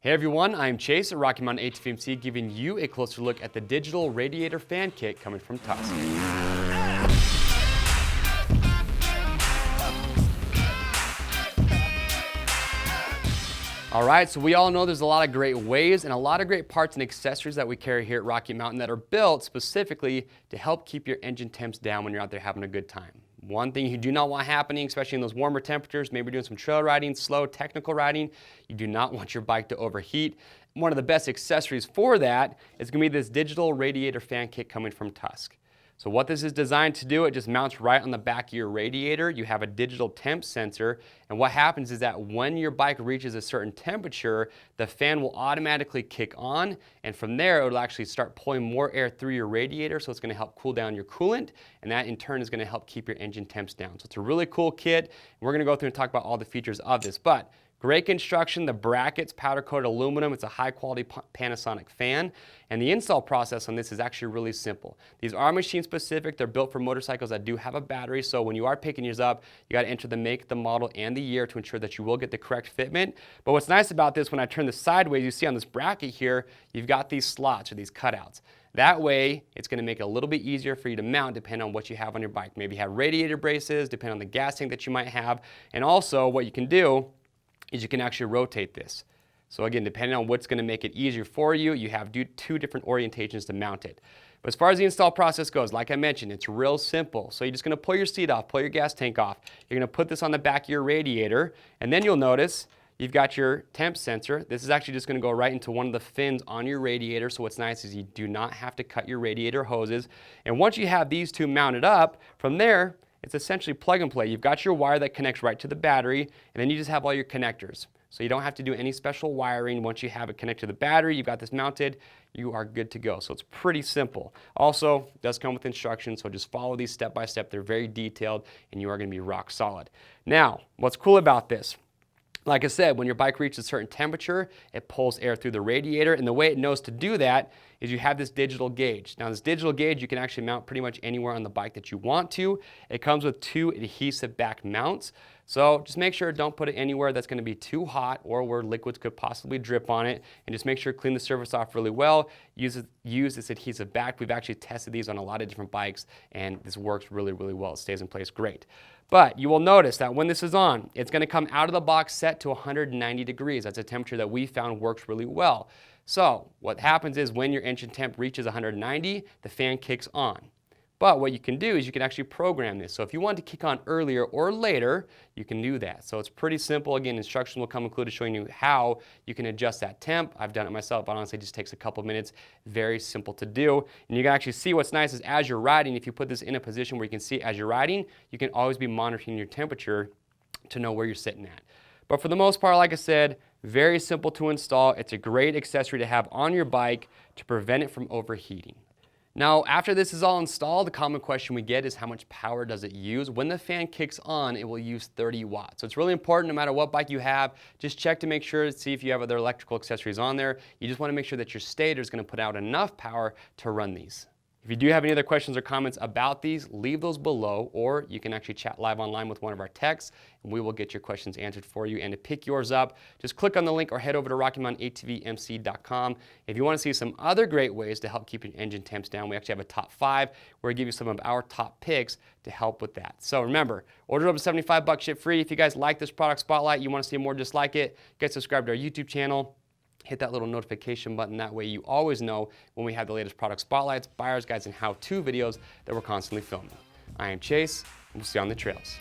Hey everyone, I'm Chase at Rocky Mountain ATV giving you a closer look at the digital Radiator fan kit coming from Tusk. Alright, so we all know there's a lot of great waves and a lot of great parts and accessories that we carry here at Rocky Mountain that are built specifically to help keep your engine temps down when you're out there having a good time. One thing you do not want happening, especially in those warmer temperatures, maybe doing some trail riding, slow technical riding, you do not want your bike to overheat. One of the best accessories for that is going to be this digital Radiator fan kit coming from Tusk. So what this is designed to do, it just mounts right on the back of your radiator. You have a digital temp sensor, and what happens is that when your bike reaches a certain temperature, the fan will automatically kick on, and from there it will actually start pulling more air through your radiator, so it's going to help cool down your coolant, and that in turn is going to help keep your engine temps down. So it's a really cool kit, and we're going to go through and talk about all the features of this, but great construction, the brackets, powder coated aluminum, it's a high quality Panasonic fan, and the install process on this is actually really simple. These are machine specific, they're built for motorcycles that do have a battery, so when you are picking yours up, you got to enter the make, the model, and the year to ensure that you will get the correct fitment. But what's nice about this, when I turn this sideways, you see on this bracket here, you've got these slots or these cutouts. That way, it's going to make it a little bit easier for you to mount depending on what you have on your bike. Maybe you have radiator braces, depending on the gas tank that you might have, and also what you can do is you can actually rotate this. So again, depending on what's going to make it easier for you, you have two different orientations to mount it. But as far as the install process goes, like I mentioned, it's real simple. So you're just going to pull your seat off, pull your gas tank off. You're going to put this on the back of your radiator, and then you'll notice you've got your temp sensor. This is actually just going to go right into one of the fins on your radiator. So what's nice is you do not have to cut your radiator hoses. And once you have these two mounted up, from there, it's essentially plug and play. You've got your wire that connects right to the battery, and then you just have all your connectors. So you don't have to do any special wiring. Once you have it connected to the battery, you've got this mounted, you are good to go. So it's pretty simple. Also, it does come with instructions, so just follow these step by step. They're very detailed, and you are going to be rock solid. Now, what's cool about this? Like I said, when your bike reaches a certain temperature, it pulls air through the radiator, and the way it knows to do that is you have this digital gauge. Now this digital gauge you can actually mount pretty much anywhere on the bike that you want to. It comes with two adhesive back mounts, so just make sure don't put it anywhere that's going to be too hot or where liquids could possibly drip on it, and just make sure to clean the surface off really well. Use this adhesive back. We've actually tested these on a lot of different bikes, and this works really, really well. It stays in place great. But you will notice that when this is on, it's going to come out of the box set to 190 degrees. That's a temperature that we found works really well. So what happens is when your engine temp reaches 190, the fan kicks on. But what you can do is you can actually program this. So if you want to kick on earlier or later, you can do that. So it's pretty simple. Again, instructions will come included showing you how you can adjust that temp. I've done it myself. Honestly, it just takes a couple minutes. Very simple to do. And you can actually see what's nice is as you're riding, if you put this in a position where you can see as you're riding, you can always be monitoring your temperature to know where you're sitting at. But for the most part, like I said, very simple to install. It's a great accessory to have on your bike to prevent it from overheating. Now, after this is all installed, the common question we get is how much power does it use? When the fan kicks on, it will use 30 watts. So it's really important, no matter what bike you have, just check to make sure, see if you have other electrical accessories on there. You just want to make sure that your stator is going to put out enough power to run these. If you do have any other questions or comments about these, leave those below, or you can actually chat live online with one of our techs, and we will get your questions answered for you. And to pick yours up, just click on the link or head over to RockyMountainATVMC.com. If you want to see some other great ways to help keep your engine temps down, we actually have a top 5 where we give you some of our top picks to help with that. So remember, order up to $75, ship free. If you guys like this product spotlight, you want to see more just like it, get subscribed to our YouTube channel. Hit that little notification button. That way you always know when we have the latest product spotlights, buyer's guides, and how-to videos that we're constantly filming. I am Chase, and we'll see you on the trails.